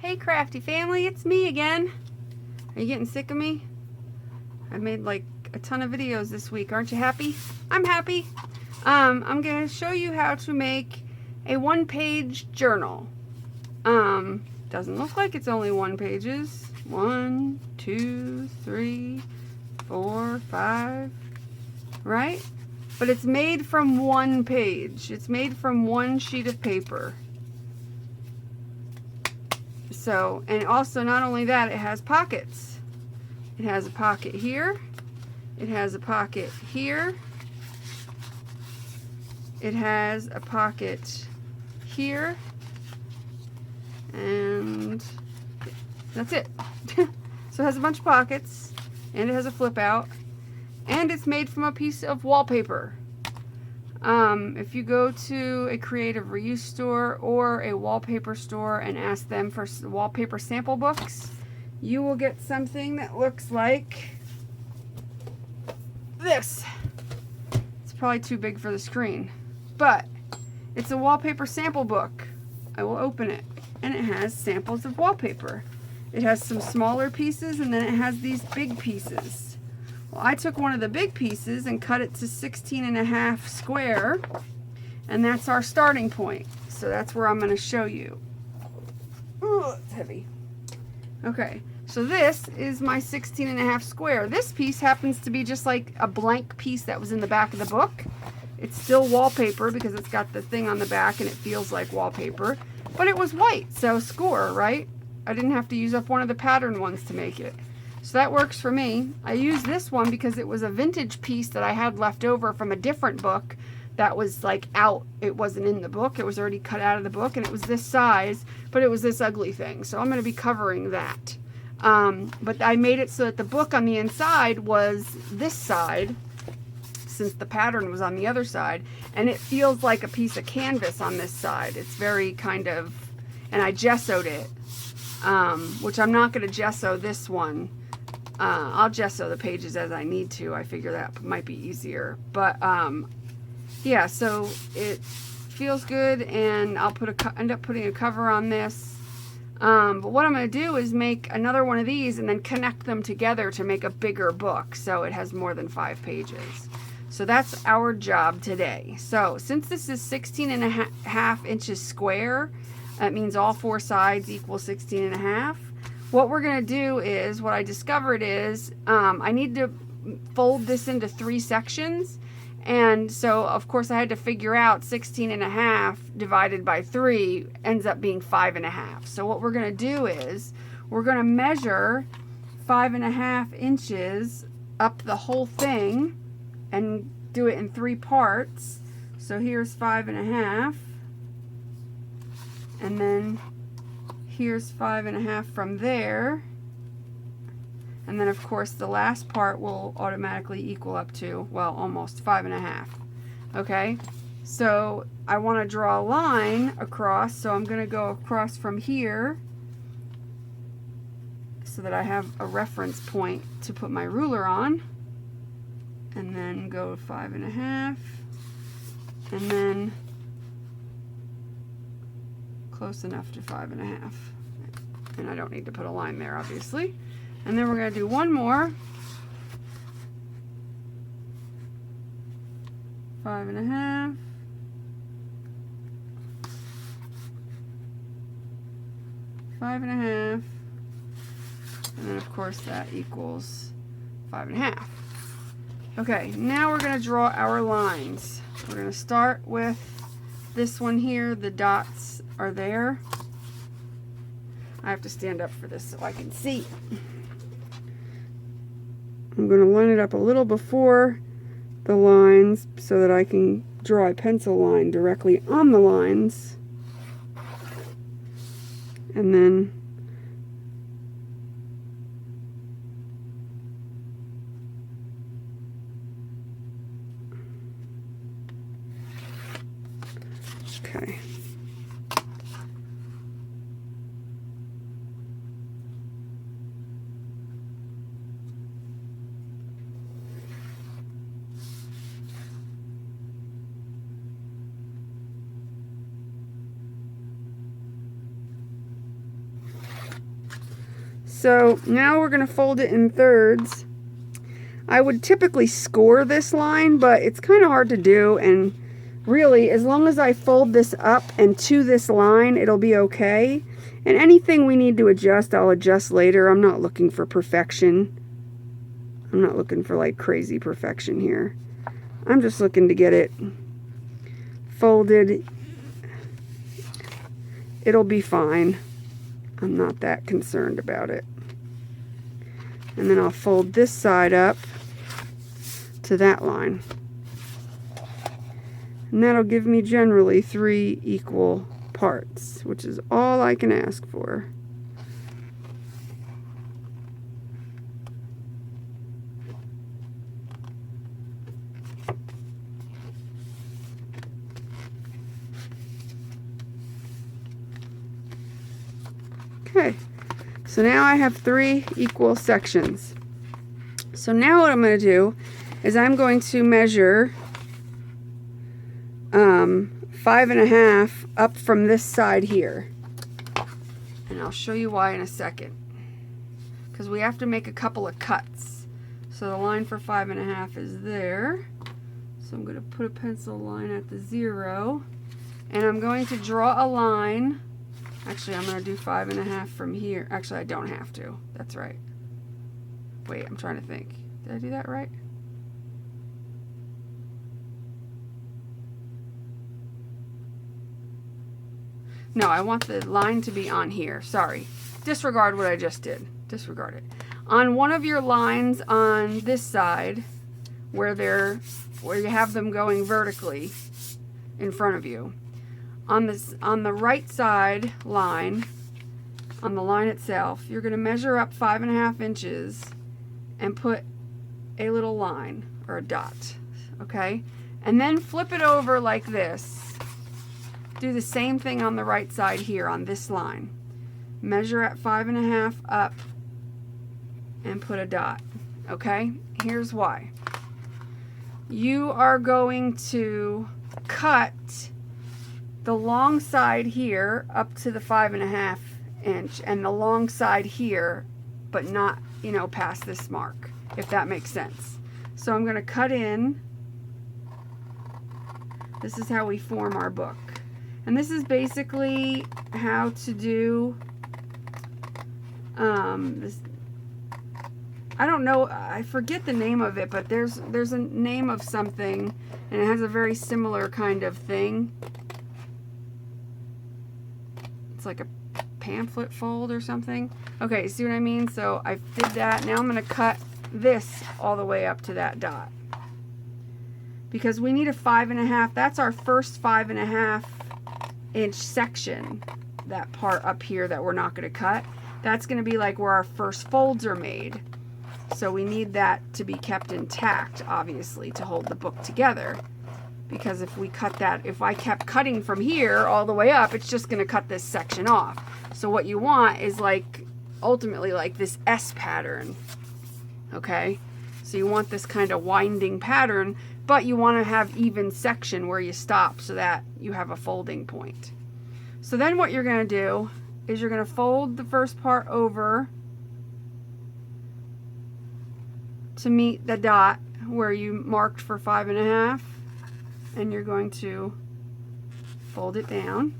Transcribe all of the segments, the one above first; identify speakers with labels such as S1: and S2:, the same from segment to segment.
S1: Hey crafty family, it's me again. Are you getting sick of me? I made like a ton of videos this week. Aren't you happy? I'm happy. I'm going to show you how to make a one-page journal. Doesn't look like it's only 1 pages. 1, 2, 3, 4, 5, right? But it's made from 1 page. It's made from 1 sheet of paper. So, and also not only that, it has pockets. It has a pocket here. It has a pocket here. It has a pocket here. And that's it. So it has a bunch of pockets, and it has a flip out, and it's made from a piece of wallpaper. If you go to a creative reuse store or a wallpaper store and ask them for wallpaper sample books, you will get something that looks like this. It's probably too big for the screen, but it's a wallpaper sample book. I will open it, and it has samples of wallpaper. It has some smaller pieces, and then it has these big pieces. Well, I took one of the big pieces and cut it to 16.5 square, and that's our starting point. So that's where I'm going to show you. Ooh, it's heavy. Okay, so this is my 16.5 square. This piece happens to be just like a blank piece that was in the back of the book. It's still wallpaper because it's got the thing on the back and it feels like wallpaper, but it was white, so score, right? I didn't have to use up one of the pattern ones to make it. So that works for me. I used this one because it was a vintage piece that I had left over from a different book that was like out. It wasn't in the book. It was already cut out of the book, and it was this size, but it was this ugly thing. So I'm going to be covering that. But I made it so that the book on the inside was this side, since the pattern was on the other side, and it feels like a piece of canvas on this side. It's very kind of, and I gessoed it, which I'm not going to gesso this one. I'll gesso the pages as I need to. I figure that might be easier. But yeah, so it feels good, and I'll end up putting a cover on this. But what I'm going to do is make another one of these and then connect them together to make a bigger book, so it has more than 5 pages. So that's our job today. So since this is 16.5 inches square, that means all 4 sides equal 16.5. What we're going to do is, what I discovered is, I need to fold this into 3 sections. And so, of course, I had to figure out 16.5 divided by 3 ends up being 5.5. So what we're going to do is, we're going to measure 5.5 inches up the whole thing and do it in 3 parts. So here's 5.5. And then here's 5.5 from there, and then of course the last part will automatically equal up to, well, almost 5.5. Okay, so I want to draw a line across, so I'm going to go across from here so that I have a reference point to put my ruler on, and then go 5.5, and then close enough to 5.5, and I don't need to put a line there, obviously. And then we're going to do one more, 5.5, 5.5, and then of course that equals 5.5. Okay, now we're going to draw our lines. We're going to start with this one here. The dots are there. I have to stand up for this so I can see. I'm going to line it up a little before the lines so that I can draw a pencil line directly on the lines. And then okay. So now we're going to fold it in thirds. I would typically score this line, but it's kind of hard to do, and really, as long as I fold this up and to this line, it'll be okay. And anything we need to adjust, I'll adjust later. I'm not looking for perfection. I'm not looking for like crazy perfection here. I'm just looking to get it folded. It'll be fine. I'm not that concerned about it. And then I'll fold this side up to that line. And that'll give me generally 3 equal parts, which is all I can ask for. Okay, so now I have 3 equal sections. So now what I'm going to do is I'm going to measure 5.5 up from this side here. And I'll show you why in a second. Because we have to make a couple of cuts. So the line for 5.5 is there. So I'm going to put a pencil line at the 0. And I'm going to draw a line. Actually, I'm going to do 5.5 from here. Actually, I don't have to. That's right. Wait, I'm trying to think. Did I do that right? No, I want the line to be on here. Sorry. Disregard what I just did. Disregard it. On one of your lines on this side, where you have them going vertically in front of you, on the right side line, on the line itself, you're going to measure up 5.5 inches and put a little line or a dot, okay? And then flip it over like this. Do the same thing on the right side here on this line. Measure at 5.5 up and put a dot, okay? Here's why. You are going to cut the long side here up to the 5.5 inch and the long side here, but not, you know, past this mark, if that makes sense. So I'm going to cut in. This is how we form our book. And this is basically how to do this. I don't know, I forget the name of it, but there's a name of something, and it has a very similar kind of thing. It's like a pamphlet fold or something. Okay, see what I mean? So I did that. Now I'm going to cut this all the way up to that dot. Because we need a 5.5. That's our first 5.5 inch section. That part up here that we're not going to cut. That's going to be like where our first folds are made. So we need that to be kept intact, obviously, to hold the book together. Because if we cut that, if I kept cutting from here all the way up, it's just going to cut this section off. So what you want is like, ultimately like this S pattern. Okay? So you want this kind of winding pattern, but you want to have even section where you stop so that you have a folding point. So then what you're going to do is you're going to fold the first part over to meet the dot where you marked for 5.5, and you're going to fold it down.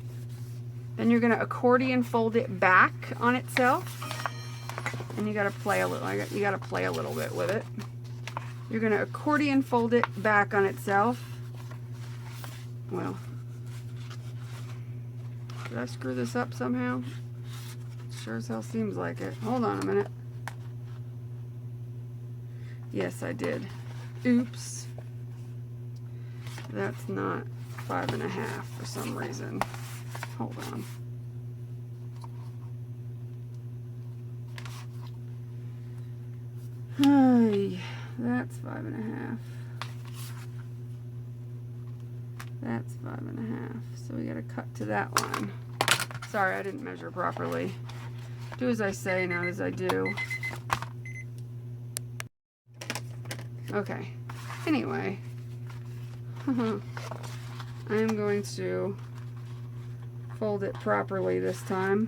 S1: Then you're going to accordion fold it back on itself, and you got to play a little. You got to play a little bit with it. You're going to accordion fold it back on itself. Well, did I screw this up somehow? Sure as hell seems like it. Hold on a minute. Yes, I did. Oops. That's not 5.5 for some reason. Hold on. Hey, that's 5.5. That's 5.5. So we gotta cut to that line. Sorry, I didn't measure properly. Do as I say, not as I do. Okay. Anyway. I am going to fold it properly this time.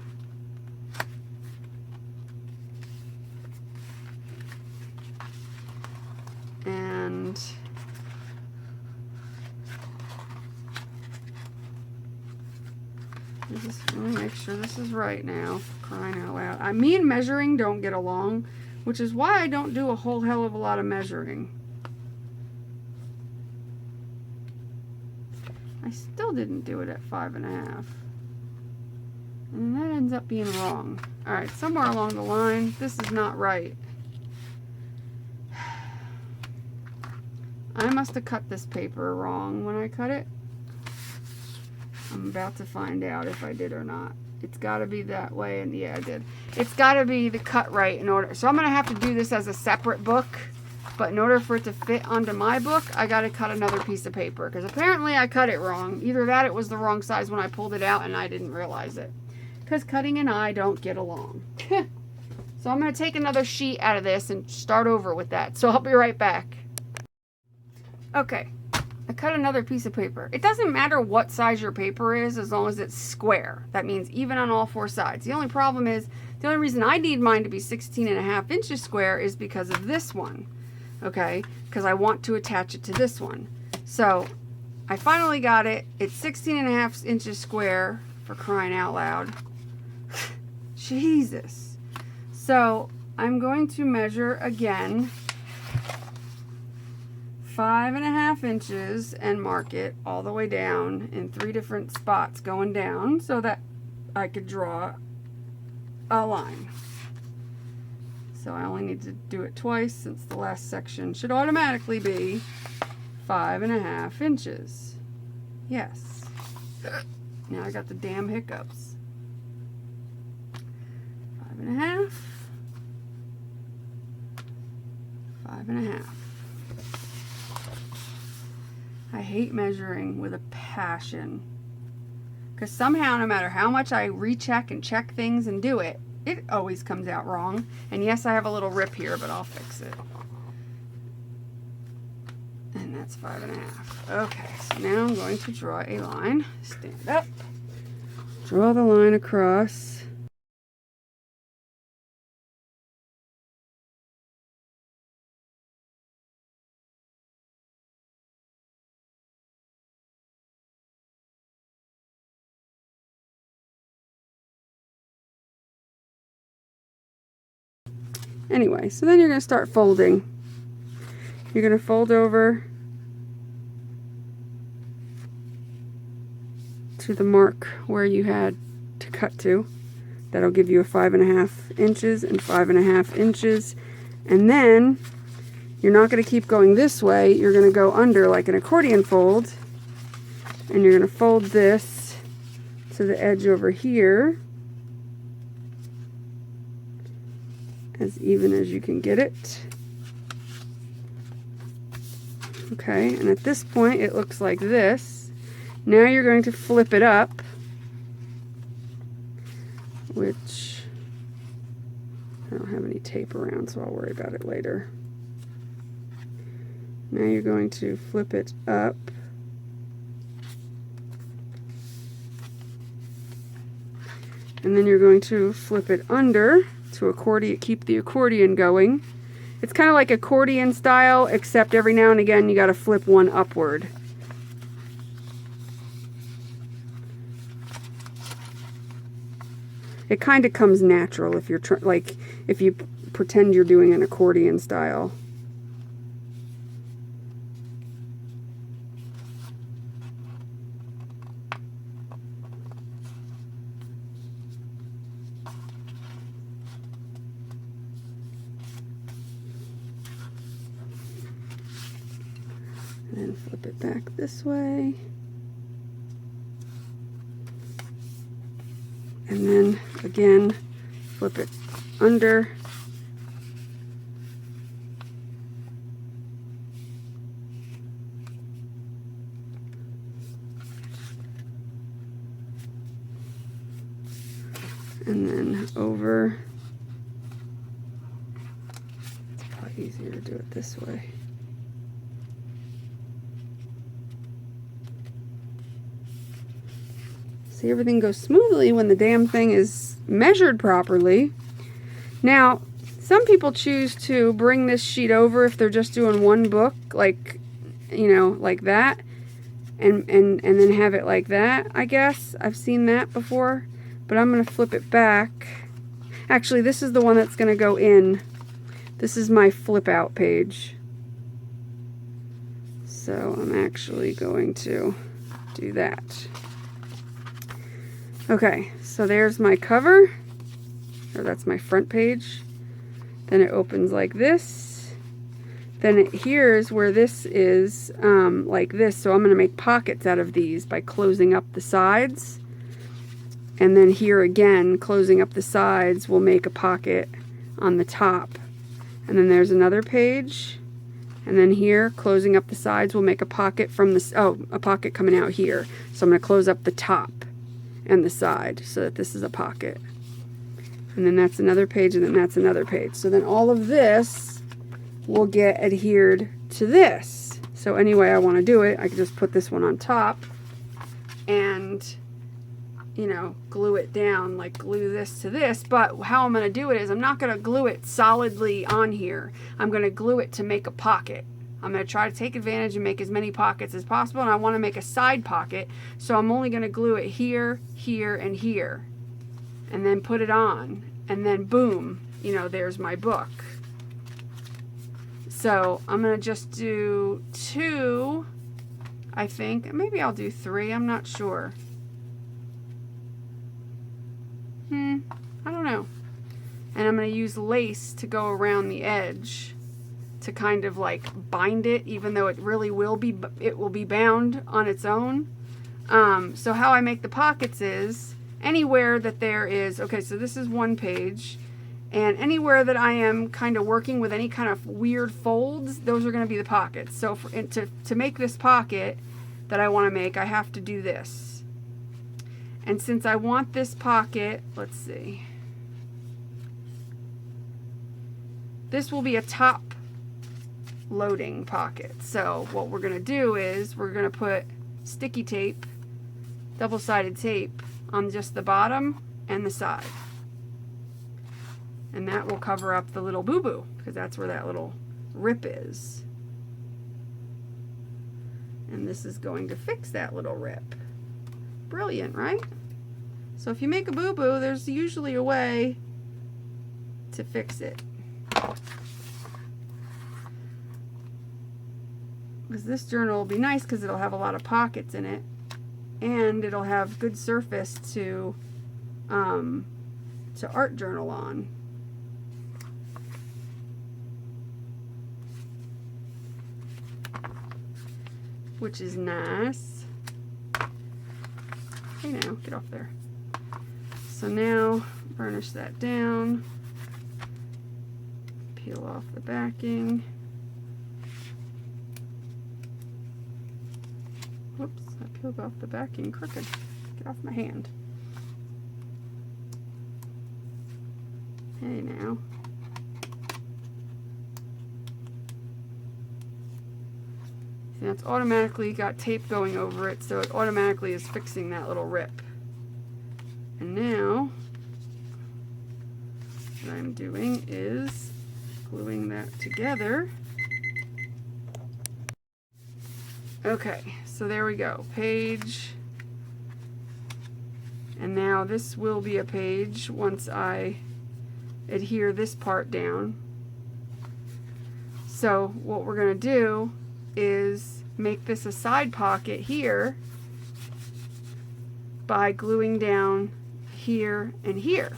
S1: sure this is right now, for crying out loud. Me and measuring don't get along, which is why I don't do a whole hell of a lot of measuring. I still didn't do it at 5.5. And that ends up being wrong. Alright, somewhere along the line, this is not right. I must have cut this paper wrong when I cut it. I'm about to find out if I did or not. It's got to be that way, and yeah, I did. It's got to be the cut right in order. So I'm going to have to do this as a separate book, but in order for it to fit onto my book, I got to cut another piece of paper, because apparently I cut it wrong. Either that, it was the wrong size when I pulled it out, and I didn't realize it. Because cutting and I don't get along. So I'm going to take another sheet out of this and start over with that. So I'll be right back. Okay. I cut another piece of paper. It doesn't matter what size your paper is as long as it's square. That means even on all four sides. The only problem is, the only reason I need mine to be 16.5 inches square is because of this one. Okay? Because I want to attach it to this one. So I finally got it. It's 16.5 inches square, for crying out loud. Jesus. So I'm going to measure again 5.5 inches and mark it all the way down in 3 different spots going down so that I could draw a line. So I only need to do it twice since the last section should automatically be 5.5 inches. Yes. Now I got the damn hiccups. 5.5. 5.5. I hate measuring with a passion, because somehow, no matter how much I recheck and check things and do it, it always comes out wrong. And yes, I have a little rip here, but I'll fix it. And that's 5.5. Okay, so now I'm going to draw a line. Stand up. Draw the line across. Anyway, so then you're going to start folding. You're going to fold over to the mark where you had to cut to. That'll give you a 5.5 inches and 5.5 inches. And then you're not going to keep going this way. You're going to go under like an accordion fold. And you're going to fold this to the edge over here, as even as you can get it. Okay, and at this point it looks like this. Now you're going to flip it up, which I don't have any tape around, so I'll worry about it later. Now you're going to flip it up. And then you're going to flip it under to keep the accordion going. It's kind of like accordion style, except every now and again you got to flip one upward. It kind of comes natural if you're if you pretend you're doing an accordion style. And flip it back this way. And then again, flip it under. And then over. It's probably easier to do it this way. See, everything goes smoothly when the damn thing is measured properly. Now, some people choose to bring this sheet over if they're just doing one book, like, you know, like that, and then have it like that, I guess. I've seen that before. but I'm going to flip it back. Actually, this is the one that's going to go in. This is my flip out page. So I'm actually going to do that. Okay, so there's my cover, or that's my front page. Then it opens like this. Then here's where this is like this. So I'm going to make pockets out of these by closing up the sides. And then here again, closing up the sides will make a pocket on the top. And then there's another page. And then here, closing up the sides will make a pocket from this, a pocket coming out here. So I'm going to close up the top and the side so that this is a pocket. And then that's another page, and then that's another page. So then all of this will get adhered to this. So any way I want to do it, I can just put this one on top and, you know, glue it down, like glue this to this. But how I'm going to do it is I'm not going to glue it solidly on here. I'm going to glue it to make a pocket. I'm going to try to take advantage and make as many pockets as possible, and I want to make a side pocket, so I'm only going to glue it here, here, and here, and then put it on, and then boom, you know, there's my book. So I'm going to just do 2, I think. Maybe I'll do 3, I'm not sure. I don't know. And I'm going to use lace to go around the edge to kind of like bind it, even though it really will be, it will be bound on its own. So how I make the pockets is anywhere that there is, okay, so this is one page, and anywhere that I am kind of working with any kind of weird folds, those are going to be the pockets. So to make this pocket that I want to make, I have to do this. And since I want this pocket, let's see, this will be a top loading pocket. So what we're going to do is we're going to put sticky tape, double-sided tape, on just the bottom and the side. And that will cover up the little boo-boo, because that's where that little rip is. And this is going to fix that little rip. Brilliant, right? So if you make a boo-boo, there's usually a way to fix it. Because this journal will be nice because it'll have a lot of pockets in it, and it'll have good surface to art journal on. Which is nice. Hey now, get off there. So now burnish that down, peel off the backing. Whoops, I peeled off the backing crooked. Get off my hand. Hey now. See, it's automatically got tape going over it, so it automatically is fixing that little rip. And now, what I'm doing is gluing that together. Okay, so there we go, page. And now this will be a page once I adhere this part down. So what we're going to do is make this a side pocket here by gluing down here and here.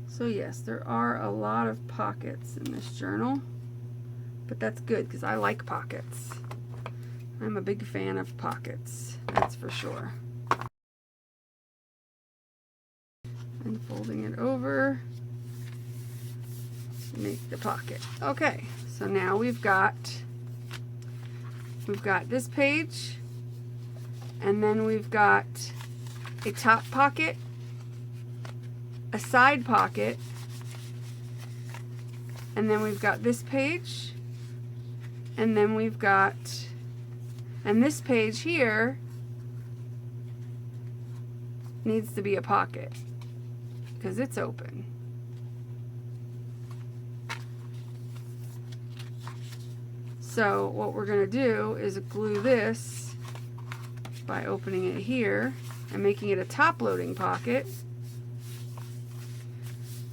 S1: So yes, there are a lot of pockets in this journal, but that's good because I like pockets. I'm a big fan of pockets, that's for sure. And folding it over to make the pocket. Okay, so now we've got this page, and then we've got a top pocket, a side pocket, and then we've got this page, and then we've got, and this page here needs to be a pocket. because it's open. So what we're going to do is glue this by opening it here and making it a top loading pocket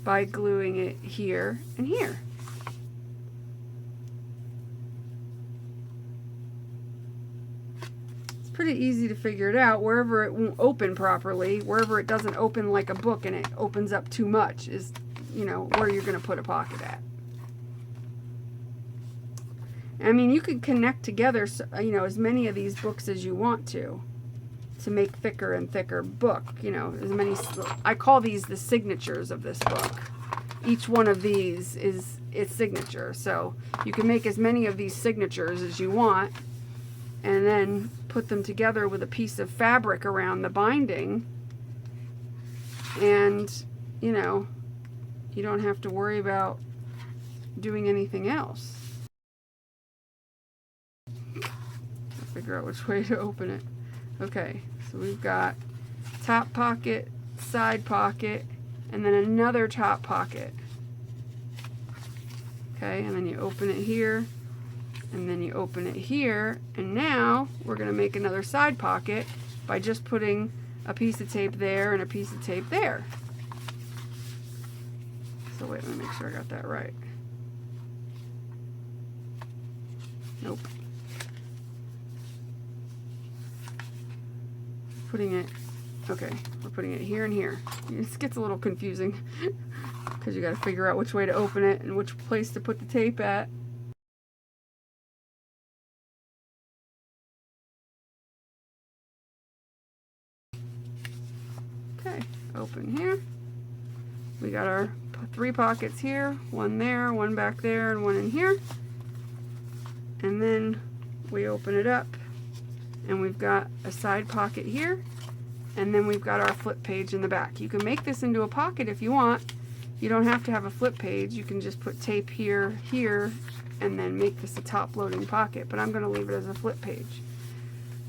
S1: by gluing it here and here. It's pretty easy to figure it out. Wherever it won't open properly, wherever it doesn't open like a book and it opens up too much is, you know, where you're going to put a pocket at. I mean, you could connect together, you know, as many of these books as you want to make thicker and thicker book, you know, as many. I call these the signatures of this book. Each one of these is its signature, so you can make as many of these signatures as you want and then put them together with a piece of fabric around the binding, and you know, you don't have to worry about doing anything else. Figure out which way to open it. Okay, so we've got top pocket, side pocket, and then another top pocket. Okay, and then you open it here, and then you open it here, and now we're going to make another side pocket by just putting a piece of tape there and a piece of tape there. So wait, let me make sure I got that right. Nope. Putting it, okay, we're putting it here and here. This gets a little confusing because you got to figure out which way to open it and which place to put the tape at. Okay, open here. We got our 3 pockets here, one there, one back there, and one in here. And then we open it up. And we've got a side pocket here, and then we've got our flip page in the back. You can make this into a pocket if you want. You don't have to have a flip page. You can just put tape here, here, and then make this a top loading pocket, but I'm going to leave it as a flip page.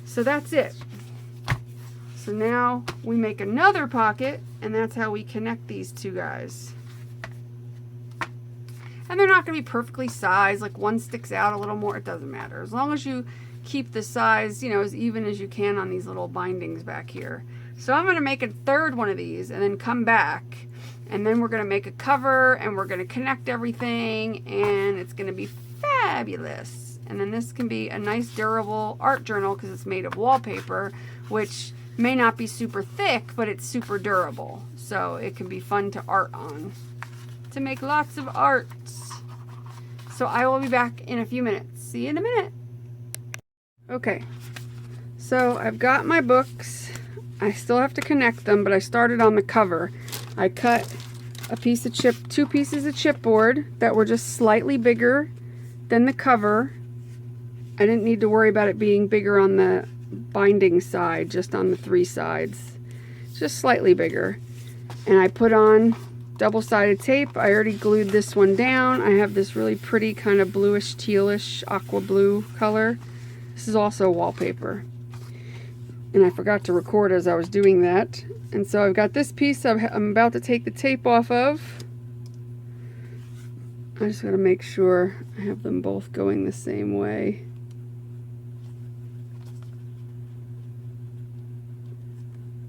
S1: So that's it. So now we make another pocket, and that's how we connect these two guys. And they're not going to be perfectly sized, like one sticks out a little more. It doesn't matter. As long as you keep the size, you know, as even as you can on these little bindings back here. So I'm going to make a third one of these and then come back, and then we're going to make a cover, and we're going to connect everything, and it's going to be fabulous. And then this can be a nice durable art journal because it's made of wallpaper, which may not be super thick, but it's super durable. So it can be fun to art on, to make lots of arts. So I will be back in a few minutes. See you in a minute. Okay, so I've got my books. I still have to connect them, but I started on the cover. I cut a piece of 2 pieces of chipboard that were just slightly bigger than the cover. I didn't need to worry about it being bigger on the binding side, just on the 3 sides. Just slightly bigger. And I put on double-sided tape. I already glued this one down. I have this really pretty kind of bluish, tealish, aqua blue color. This is also wallpaper. And I forgot to record as I was doing that. And so I've got this piece I'm about to take the tape off of. I just got to make sure I have them both going the same way.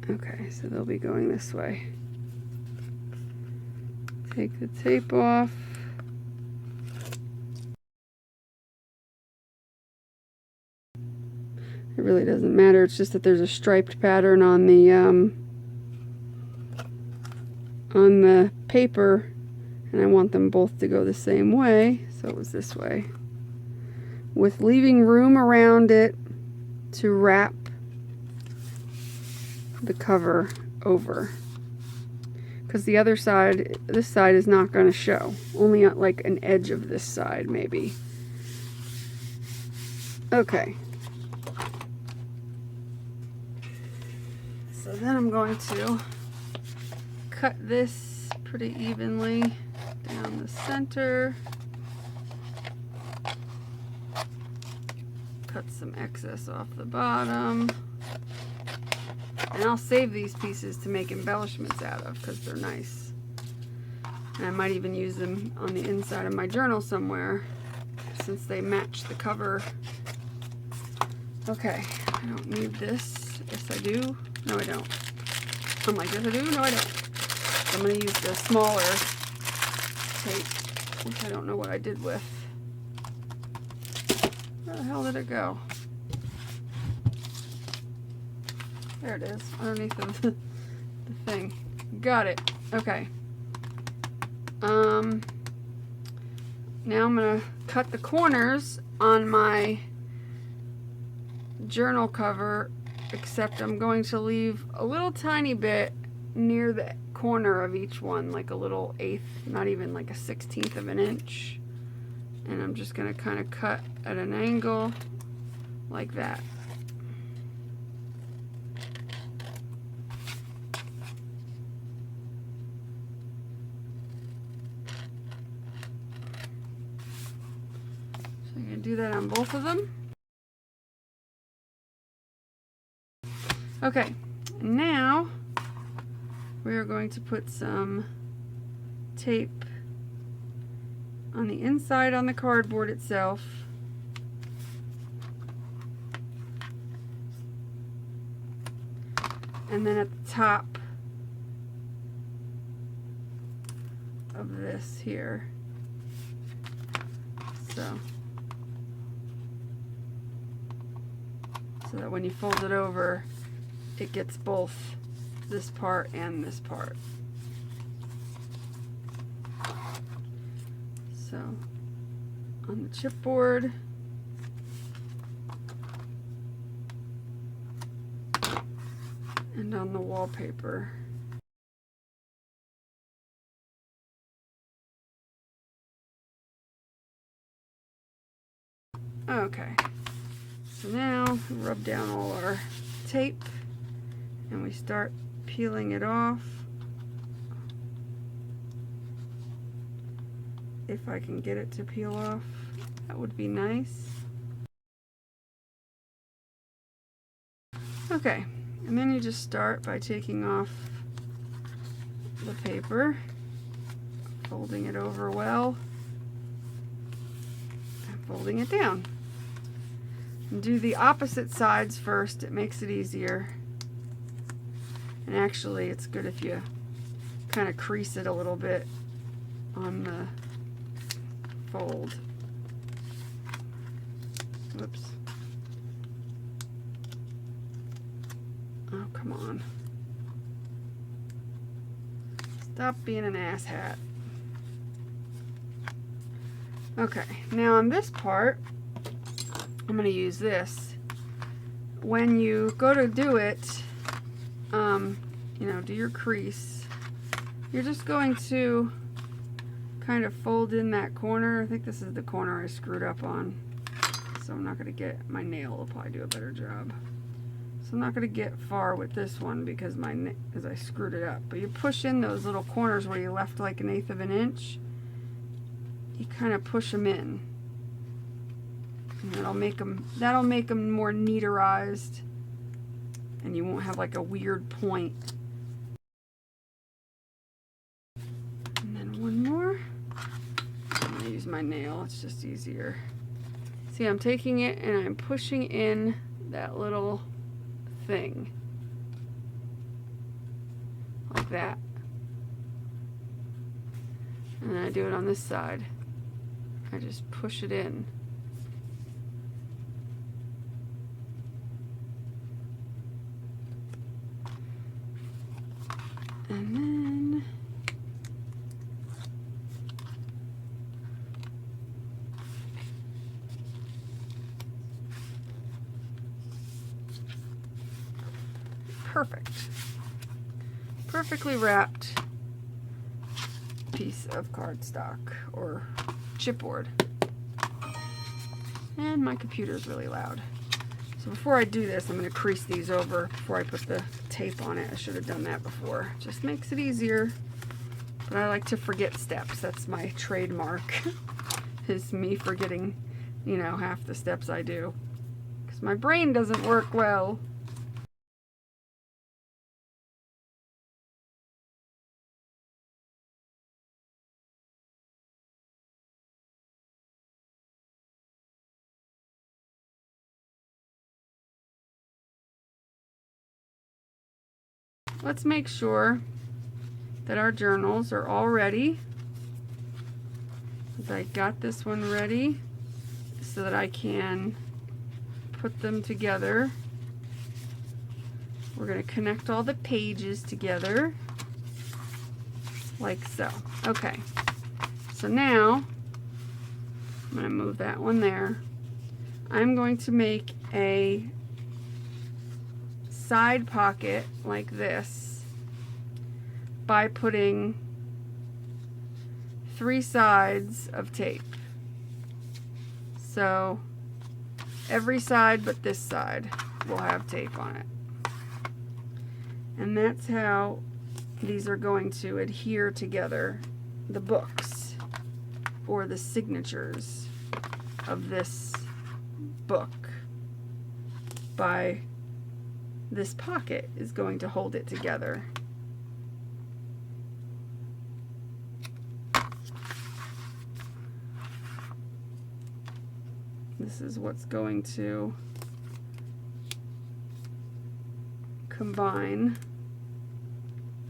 S1: Okay, so they'll be going this way. Take the tape off. It really doesn't matter. It's just that there's a striped pattern on the paper, and I want them both to go the same way, so it was this way, with leaving room around it to wrap the cover over, because the other side, this side, is not going to show, only on like an edge of this side maybe. Okay. So then I'm going to cut this pretty evenly down the center. Cut some excess off the bottom. And I'll save these pieces to make embellishments out of because they're nice. And I might even use them on the inside of my journal somewhere since they match the cover. Okay, I don't need this. Yes, I do. No, I don't. I'm like, yes, I do. No, I don't. So I'm going to use the smaller tape, which I don't know what I did with. Where the hell did it go? There it is, underneath the thing. Got it. Okay. Now I'm gonna cut the corners on my journal cover, except I'm going to leave a little tiny bit near the corner of each one, like a little eighth, not even like a 1/16 of an inch. And I'm just gonna kind of cut at an angle like that. So I'm gonna do that on both of them. Okay, now we are going to put some tape on the inside on the cardboard itself. And then at the top of this here. So that when you fold it over, it gets both this part and this part. So on the chipboard, and on the wallpaper. Okay, so now we rub down all our tape and we start peeling it off. If I can get it to peel off, that would be nice. Okay, and then you just start by taking off the paper, folding it over well, and folding it down. And do the opposite sides first, it makes it easier. And actually, it's good if you kind of crease it a little bit on the fold. Whoops. Oh, come on. Stop being an asshat. Okay, now on this part, I'm going to use this. When you go to do it, you know, do your crease, you're just going to kind of fold in that corner. I think this is the corner I screwed up on, so I'm not going to get my nail. Will probably do a better job. So I'm not going to get far with this one because I screwed it up. But you push in those little corners where you left like 1/8 of an inch. You kind of push them in, and that'll make them more neaterized, and you won't have like a weird point. And then one more. I'm going to use my nail. It's just easier. See, I'm taking it and I'm pushing in that little thing like that, and then I do it on this side. I just push it in, and then perfect. Perfectly wrapped piece of cardstock or chipboard. And my computer is really loud. So before I do this, I'm going to crease these over before I put the tape on it. I should have done that before. Just makes it easier. But I like to forget steps. That's my trademark. Is me forgetting, you know, half the steps I do. Because my brain doesn't work well. let's make sure that our journals are all ready. I got this one ready so that I can put them together. We're going to connect all the pages together like so. Okay, so now I'm going to move that one there. I'm going to make a side pocket like this by putting 3 sides of tape. So every side but this side will have tape on it. And that's how these are going to adhere together, the books or the signatures of this book. By this pocket is going to hold it together. This is what's going to combine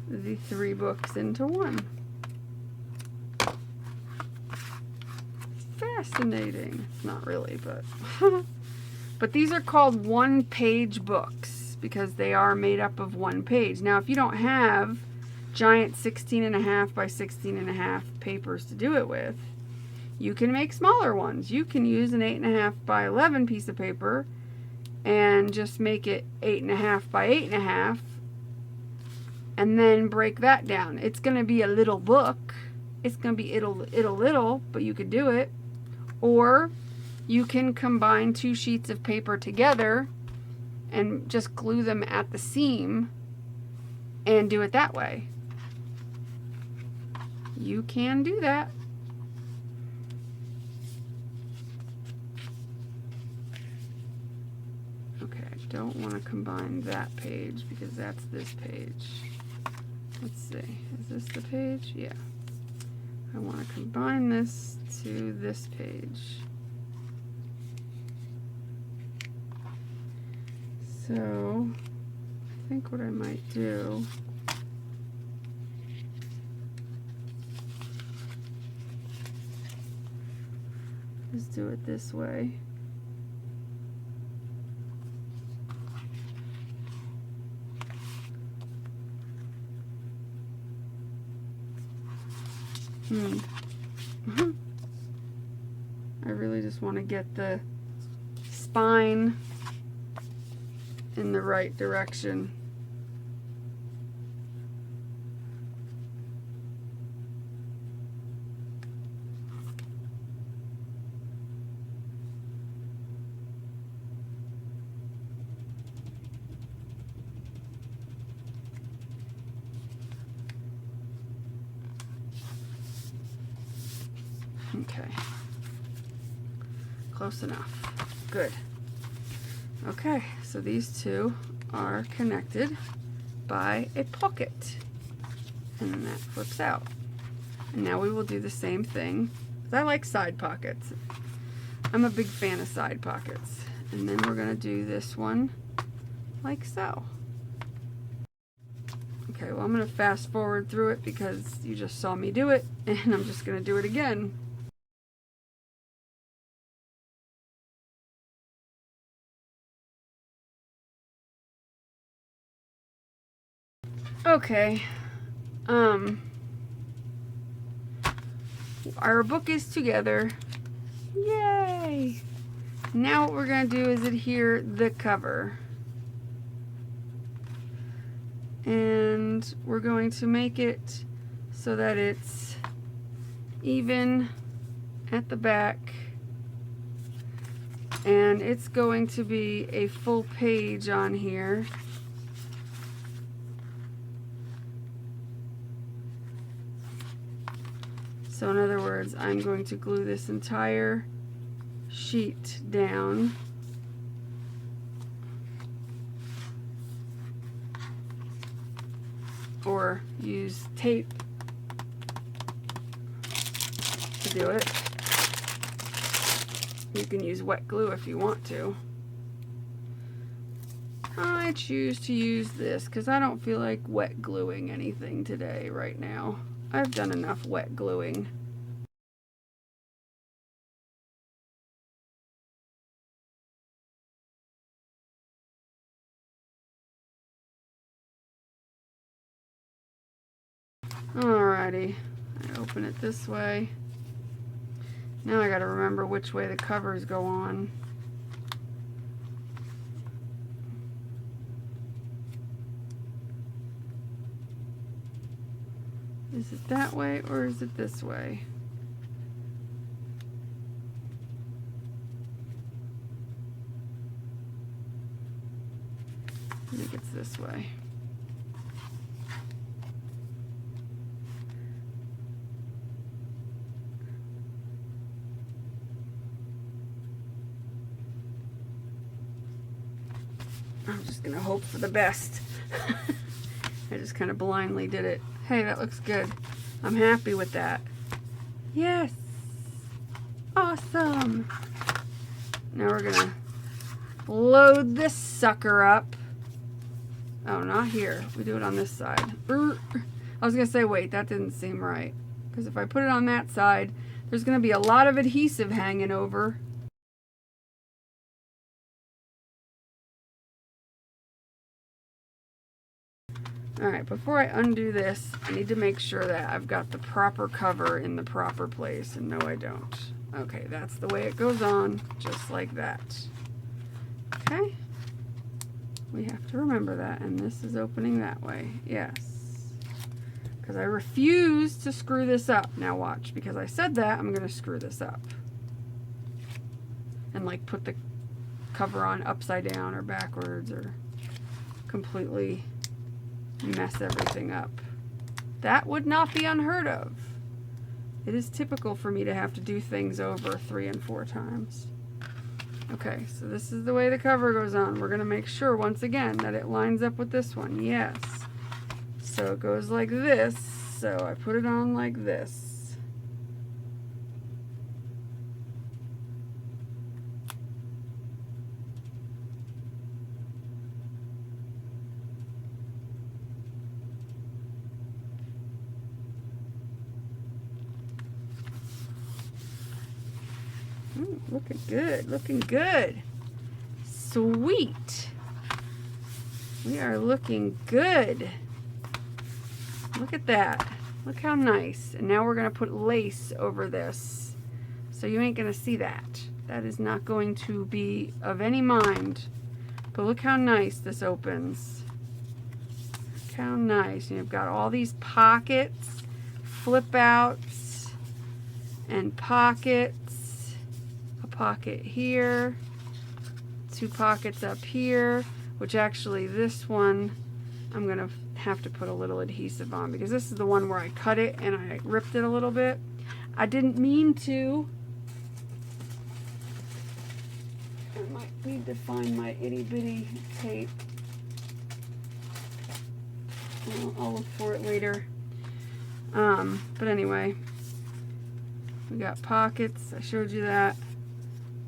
S1: the 3 books into one. Fascinating. Not really, but but these are called 1-page books because they are made up of 1 page. Now, if you don't have giant 16.5 by 16.5 papers to do it with, you can make smaller ones. You can use an 8.5 by 11 piece of paper and just make it 8.5 by 8.5 and then break that down. It's going to be a little book. It's going to be little, but you could do it. Or you can combine 2 sheets of paper together and just glue them at the seam and do it that way. You can do that. Okay, I don't want to combine that page because that's this page. Let's see, is this the page? Yeah. I want to combine this to this page. So, I think what I might do is do it this way. I really just want to get the spine in the right direction. Okay, close enough. Good. Okay, so these 2 are connected by a pocket, and then that flips out. And now we will do the same thing. I like side pockets. I'm a big fan of side pockets. And then we're going to do this one like so. Okay, well, I'm going to fast forward through it because you just saw me do it, and I'm just going to do it again. Okay, our book is together. Yay! Now what we're going to do is adhere the cover. And we're going to make it so that it's even at the back. And it's going to be a full page on here. So in other words, I'm going to glue this entire sheet down. Or use tape to do it. You can use wet glue if you want to. I choose to use this because I don't feel like wet gluing anything today right now. I've done enough wet gluing. Alrighty, I open it this way. Now I gotta remember which way the covers go on. Is it that way or is it this way? I think it's this way. I'm just gonna hope for the best. I just kind of blindly did it. Hey, that looks good. I'm happy with that. Yes. Awesome. Now we're gonna load this sucker up. Oh, not here. We do it on this side. I was gonna say, wait, that didn't seem right. Because if I put it on that side, there's gonna be a lot of adhesive hanging over. Alright, before I undo this, I need to make sure that I've got the proper cover in the proper place, and no I don't. Okay, that's the way it goes on, just like that. Okay? We have to remember that, and this is opening that way. Yes. Because I refuse to screw this up. Now watch, because I said that, I'm going to screw this up. And like put the cover on upside down or backwards or completely mess everything up. That would not be unheard of. It is typical for me to have to do things over 3 and 4 times. Okay, so this is the way the cover goes on. We're going to make sure once again that it lines up with this one. Yes. So it goes like this. So I put it on like this. Ooh, looking good, looking good. Sweet. We are looking good. Look at that. Look how nice. And now we're going to put lace over this. So you ain't going to see that. That is not going to be of any mind. But look how nice this opens. Look how nice. And you've got all these pockets, flip outs, and pockets. Pocket here, 2 pockets up here, which actually this one I'm gonna have to put a little adhesive on because this is the one where I cut it and I ripped it a little bit. I didn't mean to. I might need to find my itty bitty tape. I'll look for it later. But anyway, we got pockets. I showed you that.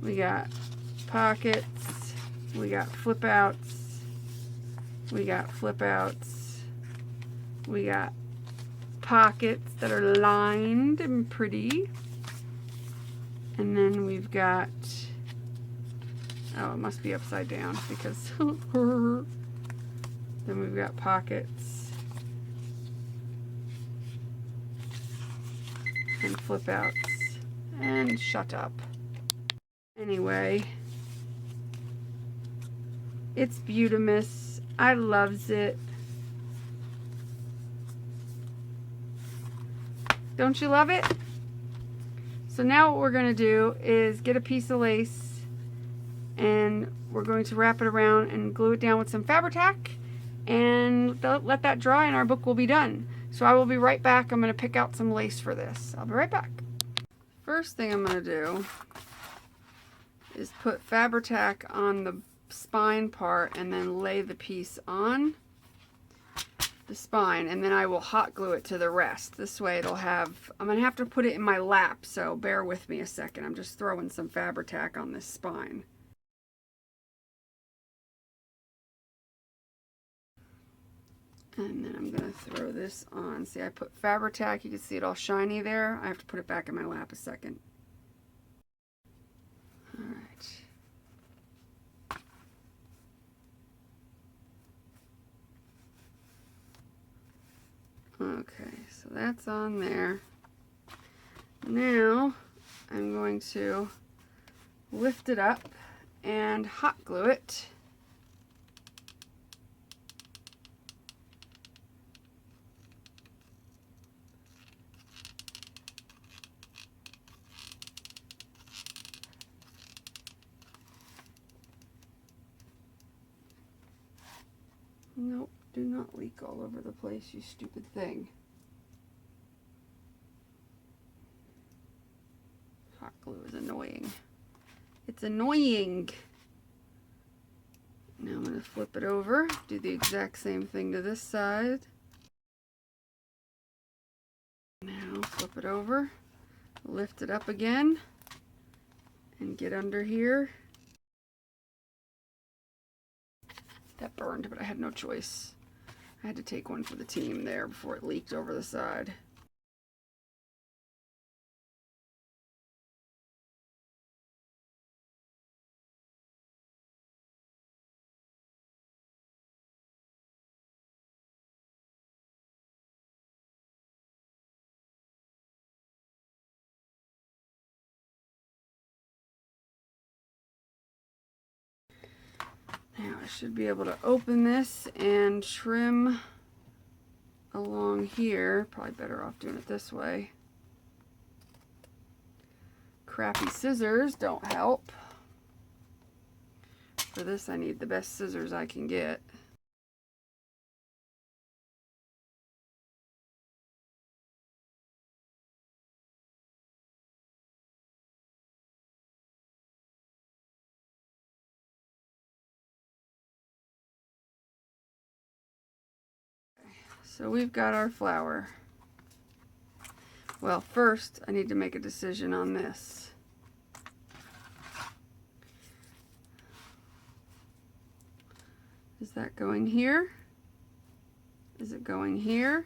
S1: We got pockets, we got flip outs, we got flip outs, we got pockets that are lined and pretty, and then we've got, oh, it must be upside down because, then we've got pockets and flip outs, and shut up. Anyway, it's beautimous. I loves it. Don't you love it? So now what we're going to do is get a piece of lace and we're going to wrap it around and glue it down with some Fabri-Tac and let that dry and our book will be done. So I will be right back. I'm going to pick out some lace for this. I'll be right back. First thing I'm going to do is put Fabri-Tac on the spine part and then lay the piece on the spine, and then I will hot glue it to the rest. This way it'll have, I'm gonna have to put it in my lap, so bear with me a second. I'm just throwing some Fabri-Tac on this spine. And then I'm going to throw this on. See, I put Fabri-Tac. You can see it all shiny there. I have to put it back in my lap a second. All right. Okay, so that's on there. Now I'm going to lift it up and hot glue it. Nope, do not leak all over the place, you stupid thing. Hot glue is annoying. It's annoying. Now I'm going to flip it over, do the exact same thing to this side. Now flip it over, lift it up again, and get under here. That burned, but I had no choice. I had to take one for the team there before it leaked over the side. Now I should be able to open this and trim along here. Probably better off doing it this way. Crappy scissors don't help. For this I need the best scissors I can get. So we've got our flower. Well, first I need to make a decision on this. Is that going here? Is it going here?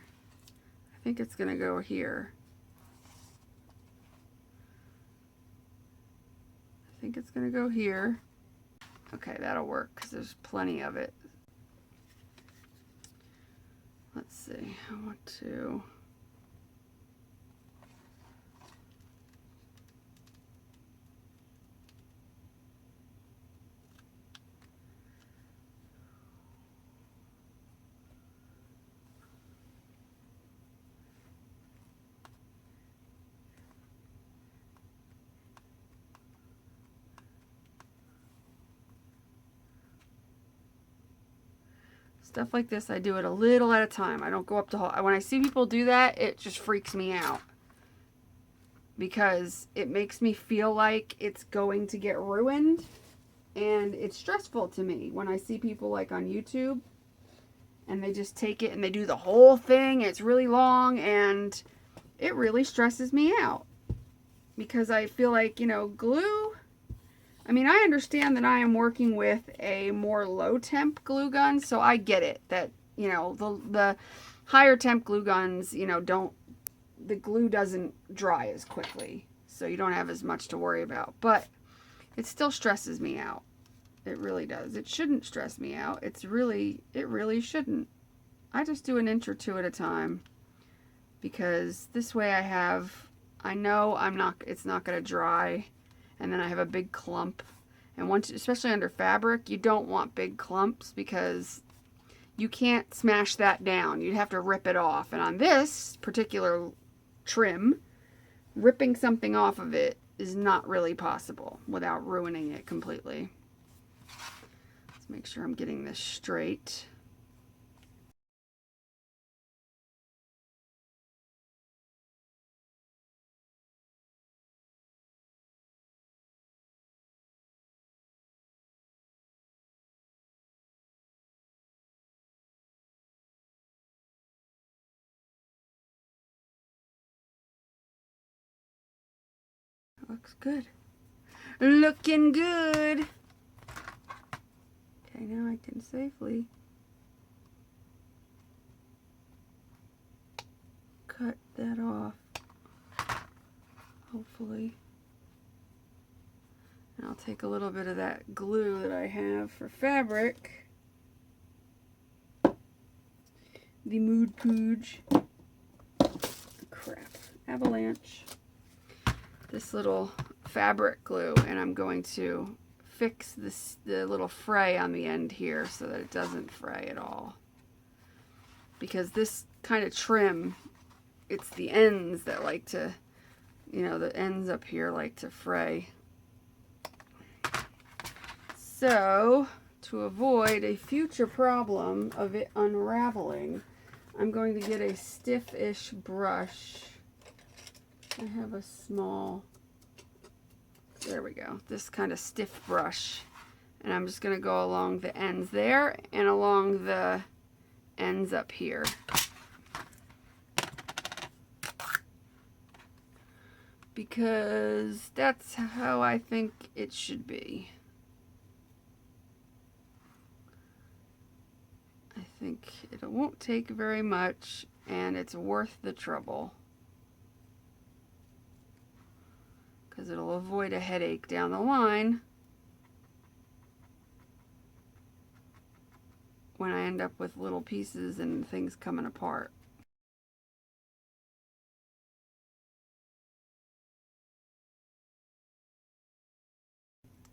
S1: I think it's going to go here. I think it's going to go here. Okay, that'll work because there's plenty of it. Let's see, I want to... Stuff like this, I do it a little at a time. I don't go up to whole. When I see people do that, it just freaks me out. Because it makes me feel like it's going to get ruined. And it's stressful to me when I see people like on YouTube. And they just take it and they do the whole thing. It's really long and it really stresses me out. Because I feel like, you know, glue... I mean, I understand that I am working with a more low temp glue gun, so I get it that, you know, the higher temp glue guns, you know, the glue doesn't dry as quickly, so you don't have as much to worry about, but it still stresses me out. It really does. It shouldn't stress me out. It really shouldn't. I just do an inch or two at a time because this way I know it's not going to dry. And then I have a big clump. And once, especially under fabric, you don't want big clumps because you can't smash that down. You'd have to rip it off. And on this particular trim, ripping something off of it is not really possible without ruining it completely. Let's make sure I'm getting this straight. Looks good. Looking good. Okay, now I can safely that off, hopefully. And I'll take a little bit of that glue that I have for fabric. The Mood Pooge. Crap. Avalanche. This little fabric glue, and I'm going to fix the little fray on the end here so that it doesn't fray at all. Because this kind of trim, it's the ends that like to, you know, the ends up here like to fray. So, to avoid a future problem of it unraveling, I'm going to get a stiff-ish brush. I have a small, there we go, this kind of stiff brush. And I'm just going to go along the ends there and along the ends up here. Because that's how I think it should be. I think it won't take very much, and it's worth the trouble. Because it'll avoid a headache down the line when I end up with little pieces and things coming apart.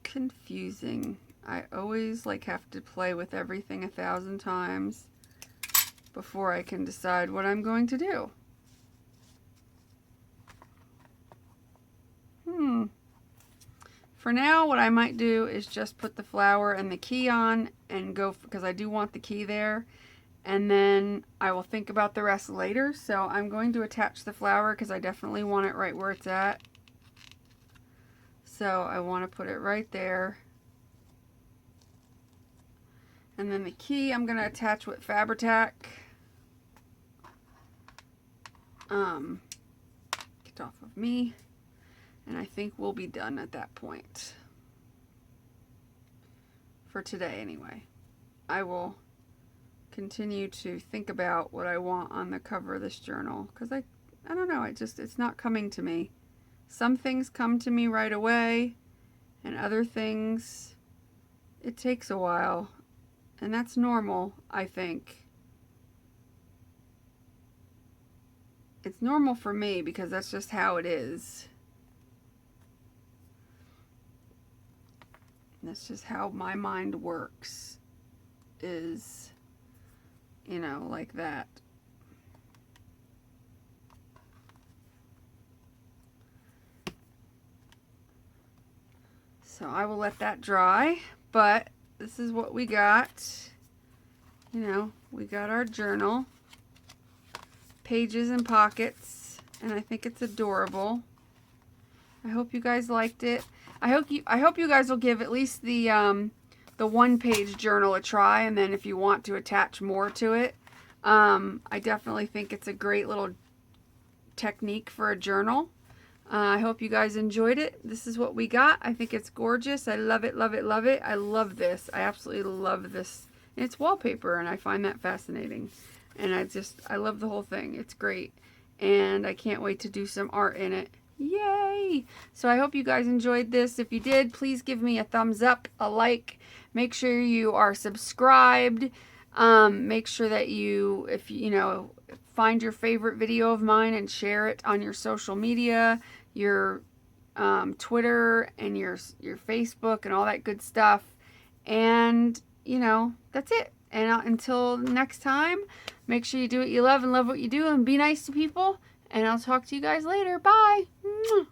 S1: Confusing. I always like have to play with everything 1,000 times before I can decide what I'm going to do. For now, what I might do is just put the flower and the key on and go, because I do want the key there, and then I will think about the rest later. So I'm going to attach the flower because I definitely want it right where it's at. So I want to put it right there. And then the key I'm going to attach with Fabri-Tac. Get off of me. And I think we'll be done at that point. For today anyway. I will continue to think about what I want on the cover of this journal. Because I don't know, it's not coming to me. Some things come to me right away. And other things, it takes a while. And that's normal, I think. It's normal for me because that's just how it is. That's just how my mind works, is, you know, like that. So I will let that dry, but this is what we got. You know, we got our journal, pages and pockets, and I think it's adorable. I hope you guys liked it. I hope you guys will give at least the one-page journal a try, and then if you want to attach more to it, I definitely think it's a great little technique for a journal. I hope you guys enjoyed it. This is what we got. I think it's gorgeous. I love it, love it, love it. I love this. I absolutely love this. And it's wallpaper, and I find that fascinating. And I love the whole thing. It's great. And I can't wait to do some art in it. Yay! So I hope you guys enjoyed this. If you did, please give me a thumbs up, a like. Make sure you are subscribed. Make sure that you, if you know, find your favorite video of mine and share it on your social media, your Twitter and your Facebook and all that good stuff. And, you know, that's it. And until next time, make sure you do what you love and love what you do and be nice to people. And I'll talk to you guys later. Bye. Mwah.